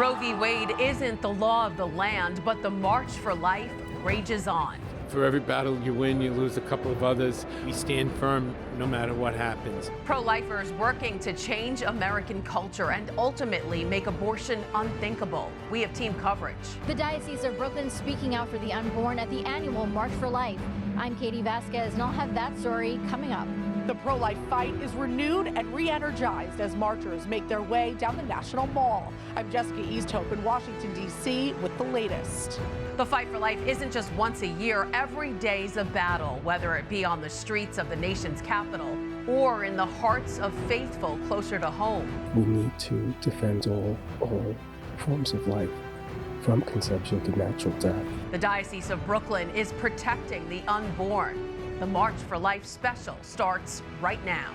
Roe v. Wade isn't the law of the land, but the march for life rages on. For every battle you win, you lose a couple of others. We stand firm no matter what happens. Pro-lifers working to change American culture and ultimately make abortion unthinkable. We have team coverage. The Diocese of Brooklyn speaking out for the unborn at the annual March for Life. I'm Katie Vasquez, and I'll have that story coming up. The pro-life fight is renewed and re-energized as marchers make their way down the National Mall. I'm Jessica Easthope in Washington, D.C. with the latest. The fight for life isn't just once a year. Every day's a battle, whether it be on the streets of the nation's capital or in the hearts of faithful closer to home. We need to defend all forms of life, from conception to natural death. The Diocese of Brooklyn is protecting the unborn. The March for Life special starts right now.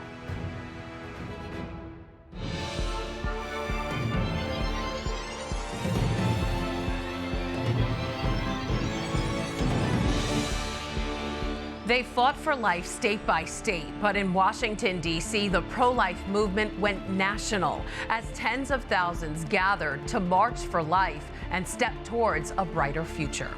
They fought for life state by state, but in Washington, D.C., the pro-life movement went national as tens of thousands gathered to march for life and step towards a brighter future.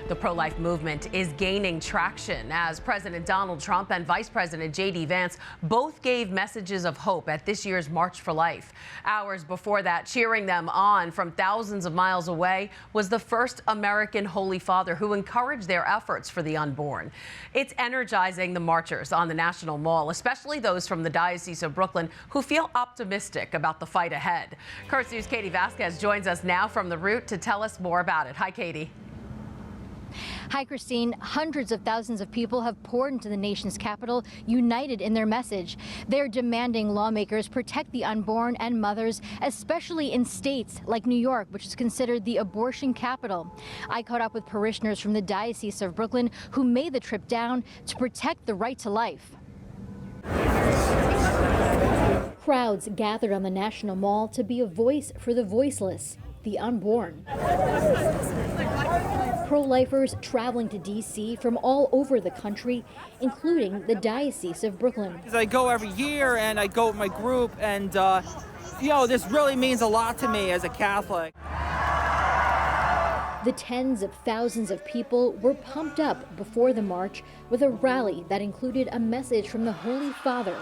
The pro-life movement is gaining traction as President Donald Trump and Vice President J.D. Vance both gave messages of hope at this year's March for Life. Hours before that, cheering them on from thousands of miles away was the first American Holy Father who encouraged their efforts for the unborn. It's energizing the marchers on the National Mall, especially those from the Diocese of Brooklyn who feel optimistic about the fight ahead. Curtis News' Katie Vasquez joins us now from the route to tell us more about it. Hi, Katie. Hi, Christine. Hundreds of thousands of people have poured into the nation's capital, united in their message. They're demanding lawmakers protect the unborn and mothers, especially in states like New York, which is considered the abortion capital. I caught up with parishioners from the Diocese of Brooklyn who made the trip down to protect the right to life. Crowds gathered on the National Mall to be a voice for the voiceless, the unborn. Pro-lifers traveling to D.C. from all over the country, including the Diocese of Brooklyn. I go every year and I go with my group, and this really means a lot to me as a Catholic. The tens of thousands of people were pumped up before the march with a rally that included a message from the Holy Father,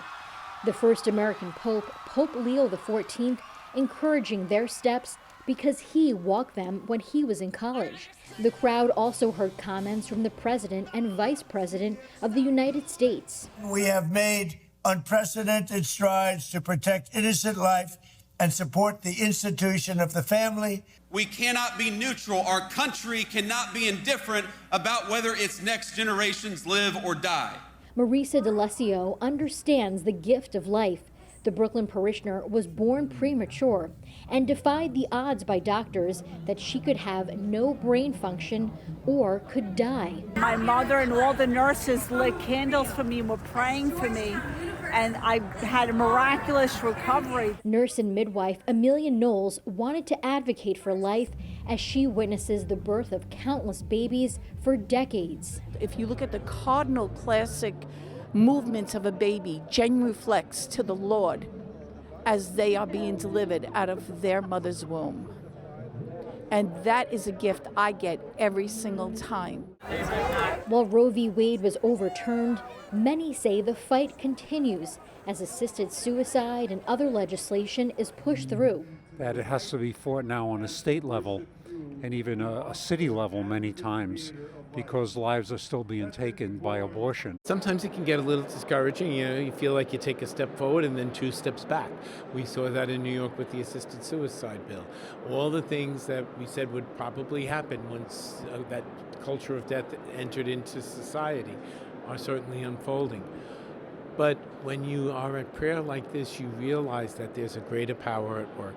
the first American Pope, Pope Leo XIV, encouraging their steps because he walked them when he was in college. The crowd also heard comments from the President and Vice President of the United States. We have made unprecedented strides to protect innocent life and support the institution of the family. We cannot be neutral. Our country cannot be indifferent about whether its next generations live or die. Marisa D'Alessio understands the gift of life. The Brooklyn parishioner was born premature and defied the odds by doctors that she could have no brain function or could die. My mother and all the nurses lit candles for me and were praying for me, and I had a miraculous recovery. Nurse and midwife Amelia Knowles wanted to advocate for life as she witnesses the birth of countless babies for decades. If you look at the cardinal classic movements of a baby, genuflects to the Lord as they are being delivered out of their mother's womb. And that is a gift I get every single time. While Roe v. Wade was overturned, many say the fight continues as assisted suicide and other legislation is pushed through. That it has to be fought now on a state level and even a city level many times, because lives are still being taken by abortion. Sometimes it can get a little discouraging. You feel like you take a step forward and then 2 steps back. We saw that in New York with the assisted suicide bill. All the things that we said would probably happen once that culture of death entered into society are certainly unfolding. But when you are at prayer like this, you realize that there's a greater power at work.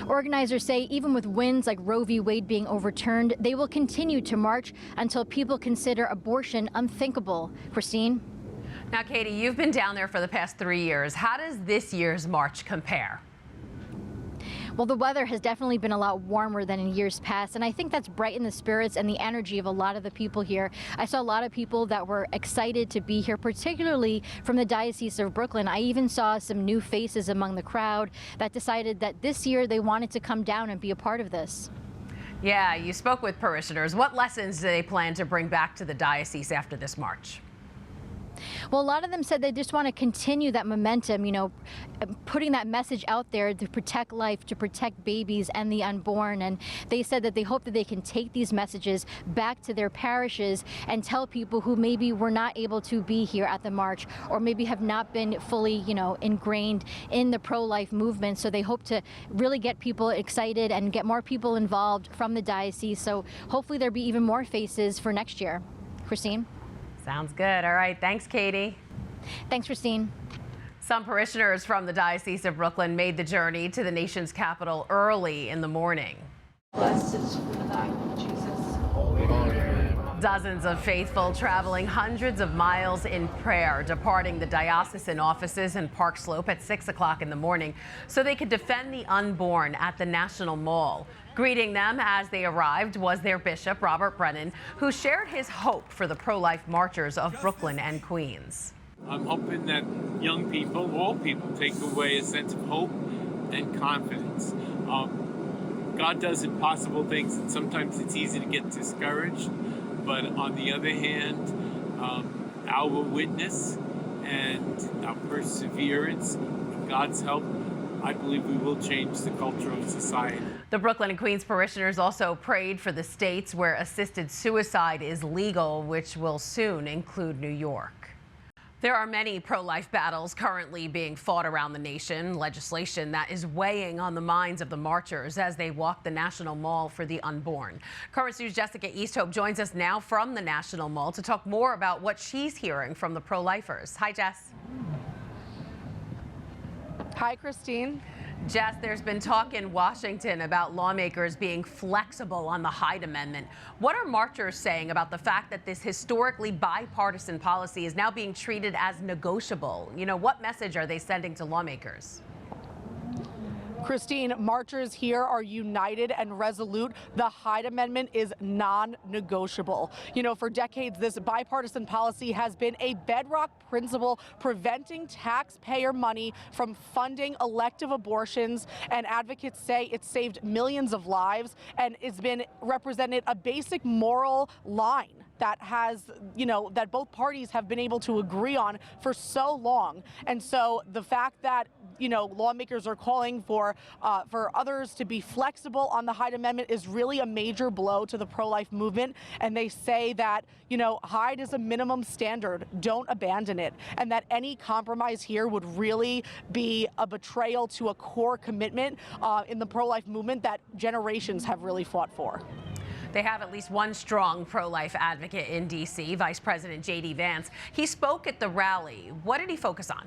Organizers say even with wins like Roe v. Wade being overturned, they will continue to march until people consider abortion unthinkable. Christine? Now, Katie, you've been down there for the past 3 years. How does this year's march compare? Well, the weather has definitely been a lot warmer than in years past, and I think that's brightened the spirits and the energy of a lot of the people here. I saw a lot of people that were excited to be here, particularly from the Diocese of Brooklyn. I even saw some new faces among the crowd that decided that this year they wanted to come down and be a part of this. Yeah, you spoke with parishioners. What lessons do they plan to bring back to the diocese after this march? Well, a lot of them said they just want to continue that momentum, you know, putting that message out there to protect life, to protect babies and the unborn. And they said that they hope that they can take these messages back to their parishes and tell people who maybe were not able to be here at the march, or maybe have not been fully, you know, ingrained in the pro-life movement. So they hope to really get people excited and get more people involved from the diocese. So hopefully there'll be even more faces for next year. Christine? Sounds good. All right. Thanks, Katie. Thanks, Christine. Some parishioners from the Diocese of Brooklyn made the journey to the nation's capital early in the morning. Blessed is the fruit of thy womb, Jesus. Dozens of faithful traveling hundreds of miles in prayer, departing the diocesan offices in Park Slope at 6 o'clock in the morning so they could defend the unborn at the National Mall. Greeting them as they arrived was their bishop, Robert Brennan, who shared his hope for the pro-life marchers of Brooklyn and Queens. I'm hoping that young people, all people, take away a sense of hope and confidence. God does impossible things, and sometimes it's easy to get discouraged. But on the other hand, our witness and our perseverance, with God's help, I believe we will change the culture of society. The Brooklyn and Queens parishioners also prayed for the states where assisted suicide is legal, which will soon include New York. There are many pro-life battles currently being fought around the nation, legislation that is weighing on the minds of the marchers as they walk the National Mall for the unborn. Current News' Jessica Easthope joins us now from the National Mall to talk more about what she's hearing from the pro-lifers. Hi, Jess. Hi, Christine. Jess, there's been talk in Washington about lawmakers being flexible on the Hyde Amendment. What are marchers saying about the fact that this historically bipartisan policy is now being treated as negotiable? You know, what message are they sending to lawmakers? Christine, marchers here are united and resolute. The Hyde Amendment is non-negotiable. You know, for decades, this bipartisan policy has been a bedrock principle preventing taxpayer money from funding elective abortions, and advocates say it's saved millions of lives, and it's been represented a basic moral line that has, you know, that both parties have been able to agree on for so long. And so the fact that, you know, lawmakers are calling for others to be flexible on the Hyde Amendment is really a major blow to the pro-life movement. And they say that, you know, Hyde is a minimum standard. Don't abandon it. And that any compromise here would really be a betrayal to a core commitment in the pro-life movement that generations have really fought for. They have at least one strong pro-life advocate in D.C., Vice President J.D. Vance. He spoke at the rally. What did he focus on?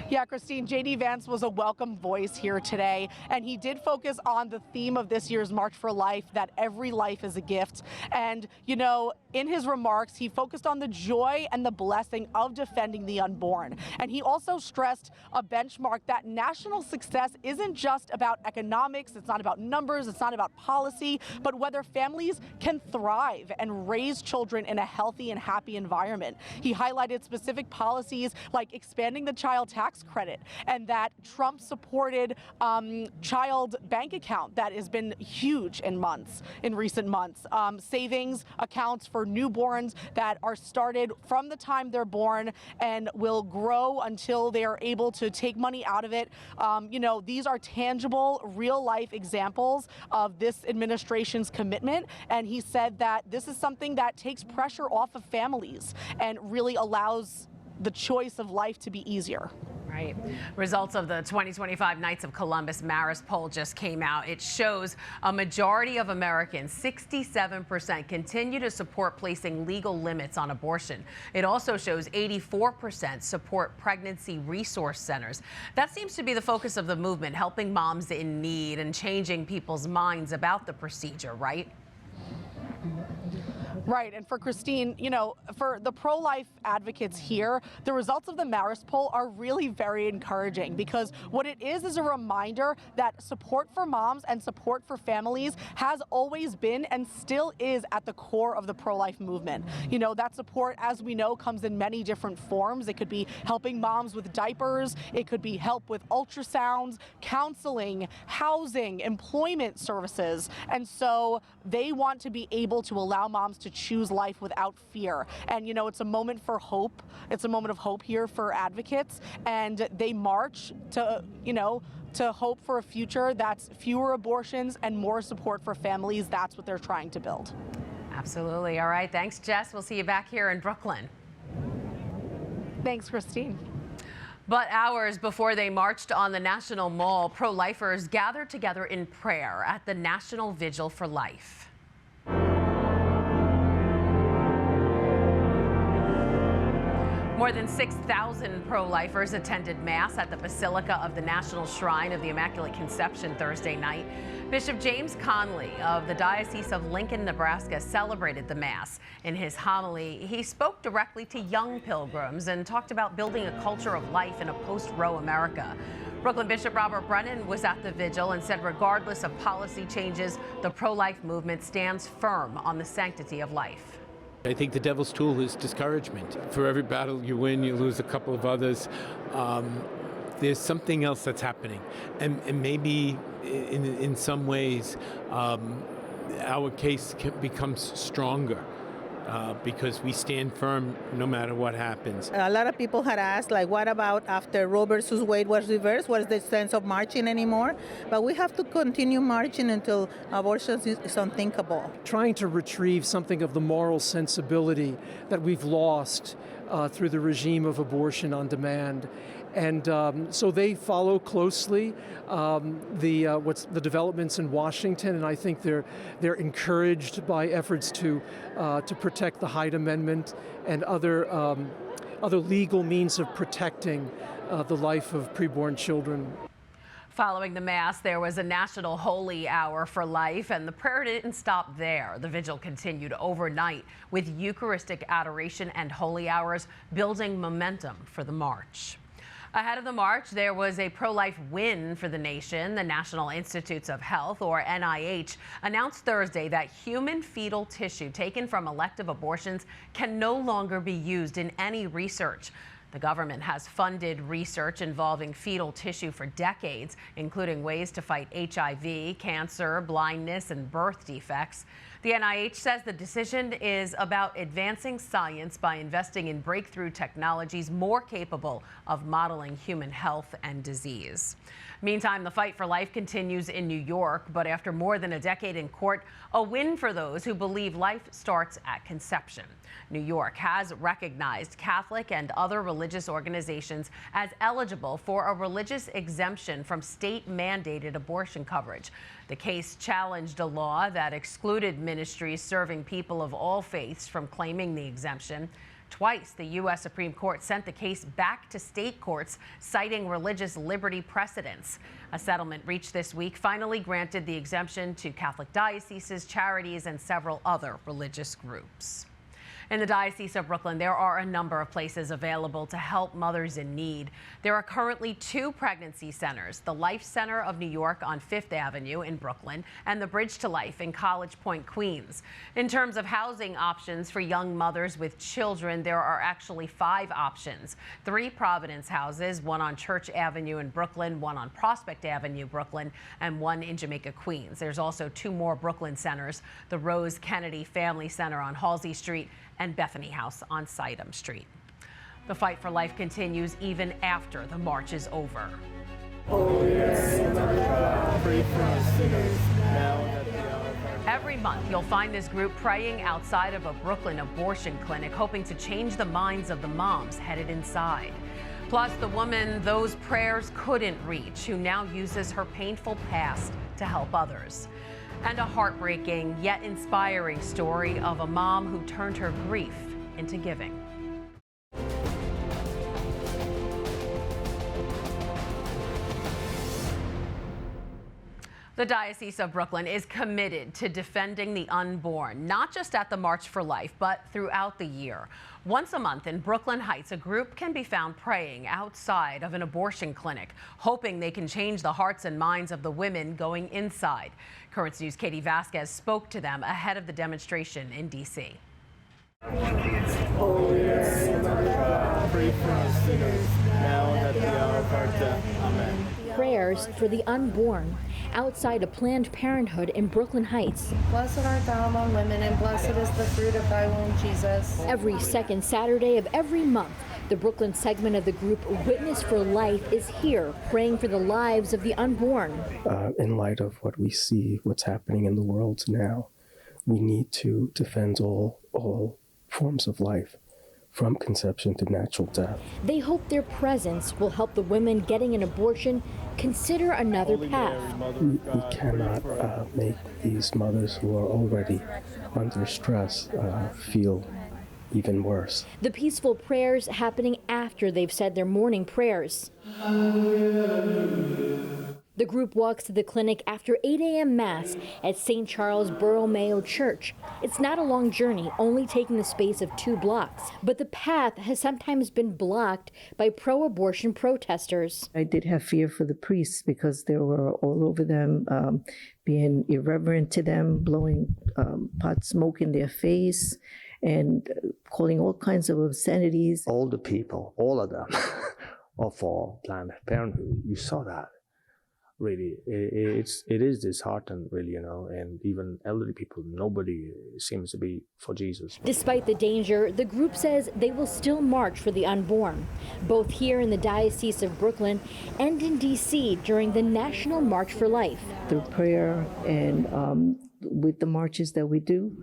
Yeah, Christine, J.D. Vance was a welcome voice here today, and he did focus on the theme of this year's March for Life, that every life is a gift. And, you know, in his remarks, he focused on the joy and the blessing of defending the unborn. And he also stressed a benchmark that national success isn't just about economics, it's not about numbers, it's not about policy, but whether families can thrive and raise children in a healthy and happy environment. He highlighted specific policies like expanding the child tax credit, and that Trump-supported child bank account that has been huge in recent months. Savings accounts for newborns that are started from the time they're born and will grow until they are able to take money out of it. You know, these are tangible, real-life examples of this administration's commitment, and he said that this is something that takes pressure off of families and really allows the choice of life to be easier. Right. Results of the 2025 Knights of Columbus Marist poll just came out. It shows a majority of Americans, 67%, continue to support placing legal limits on abortion. It also shows 84% support pregnancy resource centers. That seems to be the focus of the movement, helping moms in need and changing people's minds about the procedure, right? Right, and for Christine, you know, for the pro-life advocates here, the results of the Marist poll are really very encouraging, because what it is a reminder that support for moms and support for families has always been and still is at the core of the pro-life movement. You know, that support, as we know, comes in many different forms. It could be helping moms with diapers, it could be help with ultrasounds, counseling, housing, employment services, and so they want to be able to allow moms to choose life without fear. And, you know, it's a moment for hope. It's a moment of hope here for advocates. And they march to, you know, to hope for a future that's fewer abortions and more support for families. That's what they're trying to build. Absolutely. All right. Thanks, Jess. We'll see you back here in Brooklyn. Thanks, Christine. But hours before they marched on the National Mall, pro-lifers gathered together in prayer at the National Vigil for Life. More than 6,000 pro-lifers attended Mass at the Basilica of the National Shrine of the Immaculate Conception Thursday night. Bishop James Conley of the Diocese of Lincoln, Nebraska, celebrated the Mass. In his homily, he spoke directly to young pilgrims and talked about building a culture of life in a post-Roe America. Brooklyn Bishop Robert Brennan was at the vigil and said regardless of policy changes, the pro-life movement stands firm on the sanctity of life. I think the devil's tool is discouragement. For every battle you win, you lose a couple of others. There's something else that's happening. And maybe in some ways, our case becomes stronger because we stand firm no matter what happens. A lot of people had asked, like, what about after Roe versus Wade was reversed? What is the sense of marching anymore? But we have to continue marching until abortion is unthinkable. Trying to retrieve something of the moral sensibility that we've lost through the regime of abortion on demand. And so they follow closely the developments in Washington, and I think they're encouraged by efforts to protect the Hyde Amendment and other legal means of protecting the life of preborn children. Following the Mass, there was a national holy hour for life, and the prayer didn't stop there. The vigil continued overnight with Eucharistic adoration and holy hours, building momentum for the march. Ahead of the march, there was a pro-life win for the nation. The National Institutes of Health, or NIH, announced Thursday that human fetal tissue taken from elective abortions can no longer be used in any research. The government has funded research involving fetal tissue for decades, including ways to fight HIV, cancer, blindness, and birth defects. The NIH says the decision is about advancing science by investing in breakthrough technologies more capable of modeling human health and disease. Meantime, the fight for life continues in New York, but after more than a decade in court, a win for those who believe life starts at conception. New York has recognized Catholic and other religious organizations as eligible for a religious exemption from state-mandated abortion coverage. The case challenged a law that excluded ministries serving people of all faiths from claiming the exemption. Twice, the U.S. Supreme Court sent the case back to state courts, citing religious liberty precedents. A settlement reached this week finally granted the exemption to Catholic dioceses, charities, and several other religious groups. In the Diocese of Brooklyn, there are a number of places available to help mothers in need. There are currently 2 pregnancy centers, the Life Center of New York on 5th Avenue in Brooklyn and the Bridge to Life in College Point, Queens. In terms of housing options for young mothers with children, there are actually 5 options. 3 Providence houses, 1 on Church Avenue in Brooklyn, 1 on Prospect Avenue, Brooklyn, and 1 in Jamaica, Queens. There's also 2 more Brooklyn centers, the Rose Kennedy Family Center on Halsey Street and Bethany House on Sidham Street. The fight for life continues even after the march is over. Every month, you'll find this group praying outside of a Brooklyn abortion clinic, hoping to change the minds of the moms headed inside. Plus, the woman those prayers couldn't reach, who now uses her painful past to help others. And a heartbreaking yet inspiring story of a mom who turned her grief into giving. The Diocese of Brooklyn is committed to defending the unborn, not just at the March for Life, but throughout the year. Once a month in Brooklyn Heights, a group can be found praying outside of an abortion clinic, hoping they can change the hearts and minds of the women going inside. Currents News' Katie Vasquez spoke to them ahead of the demonstration in D.C. Prayers for the unborn outside a Planned Parenthood in Brooklyn Heights. Blessed art thou among women, and blessed is the fruit of thy womb, Jesus. Every second Saturday of every month, the Brooklyn segment of the group Witness for Life is here praying for the lives of the unborn. In light of what we see, what's happening in the world now, we need to defend all forms of life, from conception to natural death. They hope their presence will help the women getting an abortion consider another path. We cannot make these mothers who are already under stress feel even worse. The peaceful prayers happening after they've said their morning prayers. The group walks to the clinic after 8 a.m. Mass at St. Charles Borromeo Church. It's not a long journey, only taking the space of 2 blocks. But the path has sometimes been blocked by pro-abortion protesters. I did have fear for the priests because they were all over them, being irreverent to them, blowing pot smoke in their face, and calling all kinds of obscenities. All the people, all of them, are for Planned Parenthood. You saw that. Really, it is disheartening, really, and even elderly people, nobody seems to be for Jesus. Despite the danger, the group says they will still march for the unborn, both here in the Diocese of Brooklyn and in D.C. during the National March for Life. Through prayer and with the marches that we do,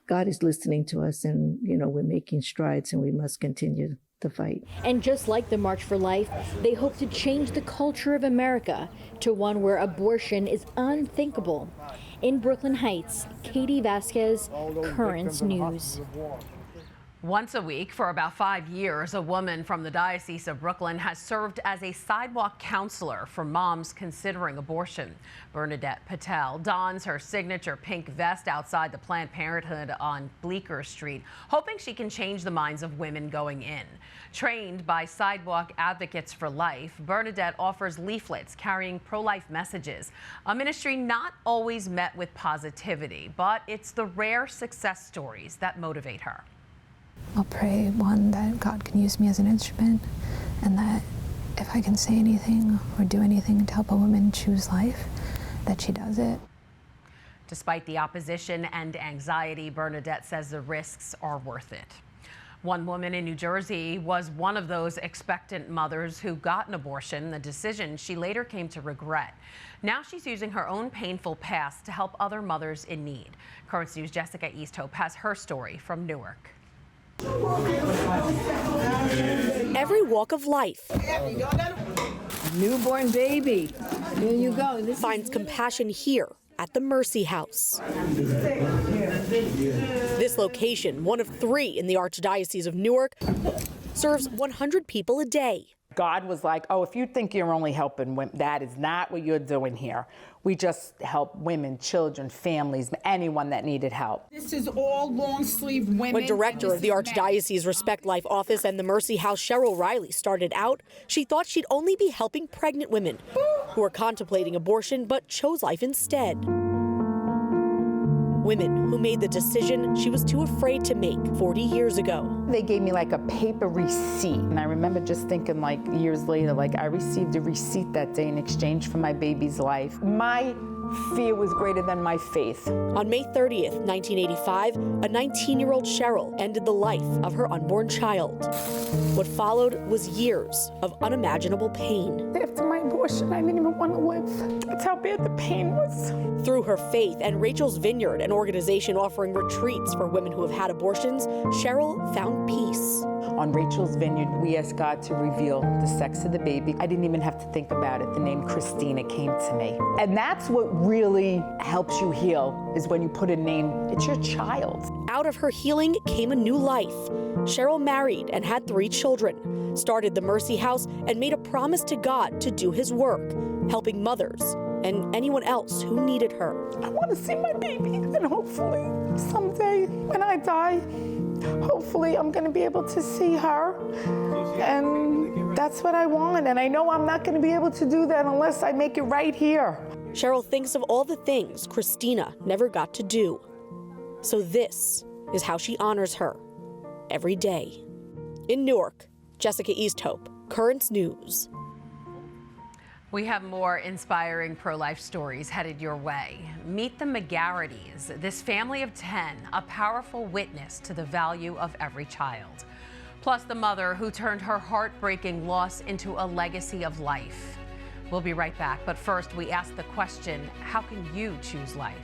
God is listening to us, and, we're making strides, and we must continue to fight. And just like the March for Life, they hope to change the culture of America to one where abortion is unthinkable. In Brooklyn Heights, Katie Vasquez, Currents News. Once a week for about 5 years, a woman from the Diocese of Brooklyn has served as a sidewalk counselor for moms considering abortion. Bernadette Patel dons her signature pink vest outside the Planned Parenthood on Bleecker Street, hoping she can change the minds of women going in. Trained by Sidewalk Advocates for Life, Bernadette offers leaflets carrying pro-life messages, a ministry not always met with positivity, but it's the rare success stories that motivate her. I'll pray, one, that God can use me as an instrument, and that if I can say anything or do anything to help a woman choose life, that she does it. Despite the opposition and anxiety, Bernadette says the risks are worth it. One woman in New Jersey was one of those expectant mothers who got an abortion, a decision she later came to regret. Now she's using her own painful past to help other mothers in need. Currents News' Jessica Easthope has her story from Newark. Every walk of life. Newborn baby. Here you go. Finds compassion here at the Mercy House. This location, one of 3 in the Archdiocese of Newark, serves 100 people a day. God was like, oh, if you think you're only helping women, that is not what you're doing here. We just help women, children, families, anyone that needed help. This is all long-sleeve women. When director of the Archdiocese's Respect Life office and the Mercy House, Cheryl Riley, started out, she thought she'd only be helping pregnant women who were contemplating abortion but chose life instead. Women who made the decision she was too afraid to make 40 years ago. They gave me like a paper receipt. And I remember just thinking like years later, like I received a receipt that day in exchange for my baby's life. My fear was greater than my faith. On May 30th, 1985, a 19-year-old Cheryl ended the life of her unborn child. What followed was years of unimaginable pain. After my abortion, I didn't even want to live. That's how bad the pain was. Through her faith and Rachel's Vineyard, an organization offering retreats for women who have had abortions, Cheryl found peace. On Rachel's Vineyard, we asked God to reveal the sex of the baby. I didn't even have to think about it. The name Christina came to me. And that's what really helps you heal, is when you put a name. It's your child. Out of her healing came a new life. Cheryl married and had 3 children, started the Mercy House, and made a promise to God to do his work, helping mothers and anyone else who needed her. I want to see my baby, and hopefully someday when I die, hopefully I'm going to be able to see her. And that's what I want. And I know I'm not going to be able to do that unless I make it right here. Cheryl thinks of all the things Christina never got to do. So this is how she honors her every day. In Newark, Jessica Easthope, Currents News. We have more inspiring pro-life stories headed your way. Meet the McGarrity's, this family of 10, a powerful witness to the value of every child. Plus the mother who turned her heartbreaking loss into a legacy of life. We'll be right back, but first we ask the question, how can you choose life?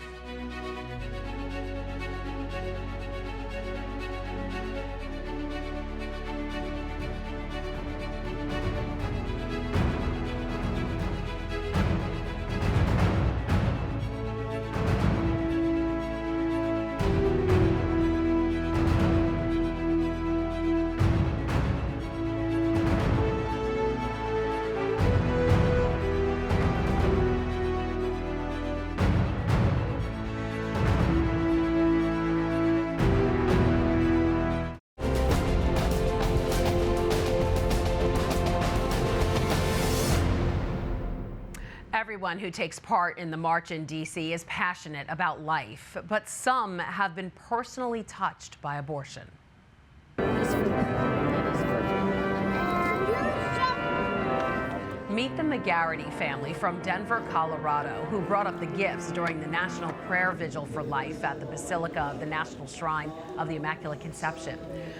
Everyone who takes part in the march in D.C. is passionate about life, but some have been personally touched by abortion. Meet the McGarrity family from Denver, Colorado, who brought up the gifts during the National Prayer Vigil for Life at the Basilica of the National Shrine of the Immaculate Conception.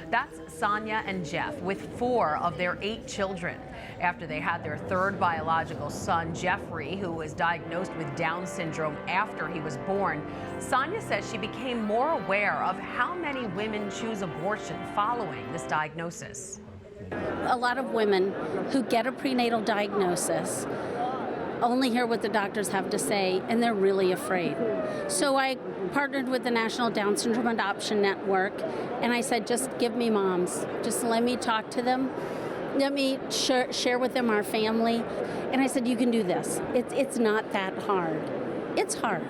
That's Sonia and Jeff with 4 of their 8 children. After they had their 3rd biological son, Jeffrey, who was diagnosed with Down syndrome after he was born, Sonia says she became more aware of how many women choose abortion following this diagnosis. A lot of women who get a prenatal diagnosis only hear what the doctors have to say, and they're really afraid. So I partnered with the National Down Syndrome Adoption Network, and I said, just give me moms. Just let me talk to them. Let me share with them our family. And I said, you can do this. It's not that hard. It's hard,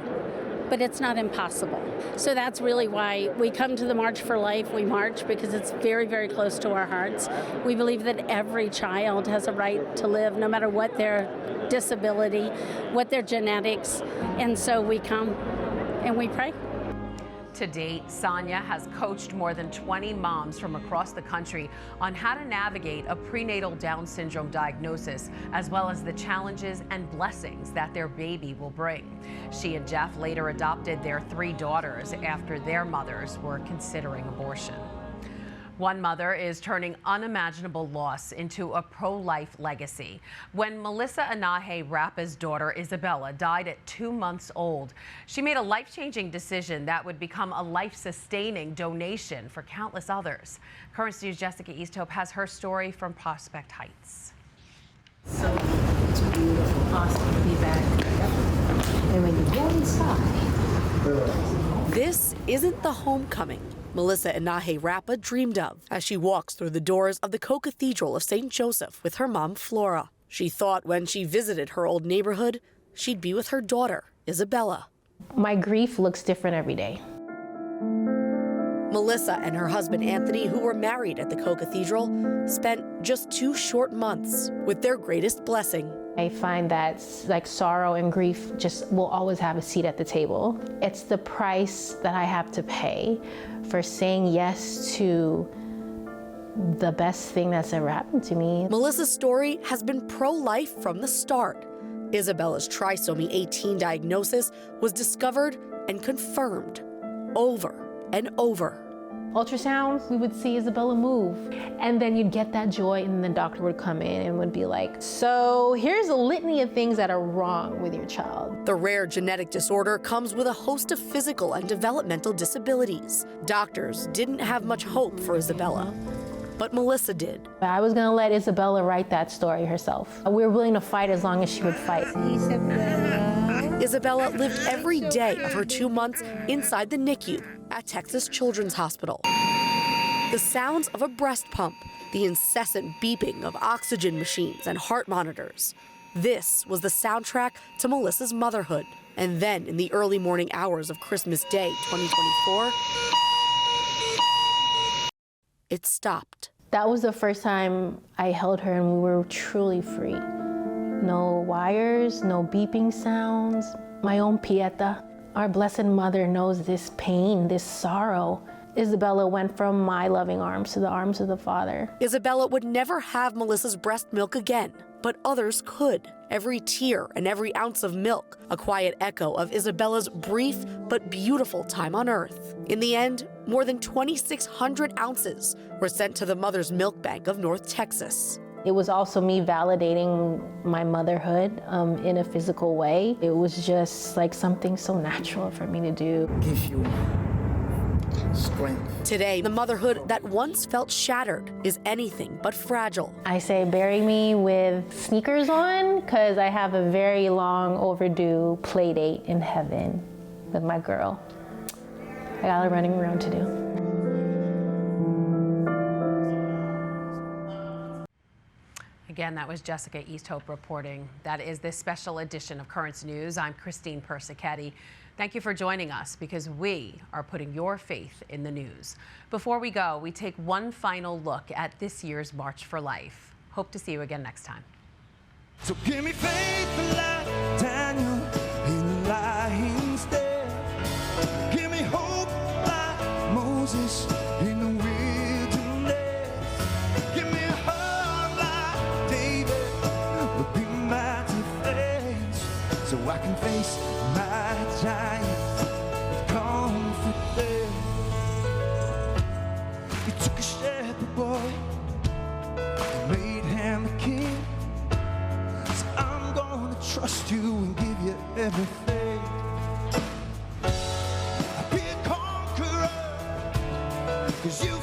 but it's not impossible. So that's really why we come to the March for Life. We march because it's very, very close to our hearts. We believe that every child has a right to live, no matter what their disability, what their genetics. And so we come and we pray. To date, Sonia has coached more than 20 moms from across the country on how to navigate a prenatal Down syndrome diagnosis, as well as the challenges and blessings that their baby will bring. She and Jeff later adopted their 3 daughters after their mothers were considering abortion. One mother is turning unimaginable loss into a pro-life legacy. When Melissa Anahe Rappa's daughter, Isabella, died at 2 months old, she made a life-changing decision that would become a life-sustaining donation for countless others. Currents News' Jessica Easthope has her story from Prospect Heights. So it's beautiful, awesome to be back. And when you go inside... This isn't the homecoming Melissa Anahe Rappa dreamed of as she walks through the doors of the Co-Cathedral of St. Joseph with her mom, Flora. She thought when she visited her old neighborhood, she'd be with her daughter, Isabella. My grief looks different every day. Melissa and her husband, Anthony, who were married at the Co-Cathedral, spent just 2 short months with their greatest blessing. I find that like sorrow and grief just will always have a seat at the table. It's the price that I have to pay for saying yes to the best thing that's ever happened to me. Melissa's story has been pro-life from the start. Isabella's trisomy 18 diagnosis was discovered and confirmed over and over. Ultrasounds, we would see Isabella move, and then you'd get that joy, and the doctor would come in and would be like, so here's a litany of things that are wrong with your child. The rare genetic disorder comes with a host of physical and developmental disabilities. Doctors didn't have much hope for Isabella, but Melissa did. I was gonna let Isabella write that story herself. We were willing to fight as long as she would fight. Isabella lived every day of her 2 months inside the NICU at Texas Children's Hospital. The sounds of a breast pump, the incessant beeping of oxygen machines and heart monitors, This was the soundtrack to Melissa's motherhood. And then, in the early morning hours of Christmas Day 2024, it stopped. That was the first time I held her and we were truly free. No wires, no beeping sounds. My own Pieta, our Blessed Mother, knows this pain, this sorrow. Isabella went from my loving arms to the arms of the Father. Isabella would never have Melissa's breast milk again, but others could. Every tear and every ounce of milk, a quiet echo of Isabella's brief but beautiful time on earth. In the end, more than 2,600 ounces were sent to the Mother's Milk Bank of North Texas. It was also me validating my motherhood in a physical way. It was just like something so natural for me to do. Give you strength. Today, the motherhood that once felt shattered is anything but fragile. I say bury me with sneakers on because I have a very long overdue play date in heaven with my girl. I got a running around to do. Again, that was Jessica Easthope reporting. That is this special edition of Currents News. I'm Christine Persichetti. Thank you for joining us because we are putting your faith in the news. Before we go, we take one final look at this year's March for Life. Hope to see you again next time. So give me faith like Daniel in the lion's den. Give me hope like Moses in the wilderness. Give me a heart like David would be my defense, so I can face my giant with confidence. You took a shepherd boy and made him a king. So I'm gonna trust you and give you everything. I'll be a conqueror, 'cause you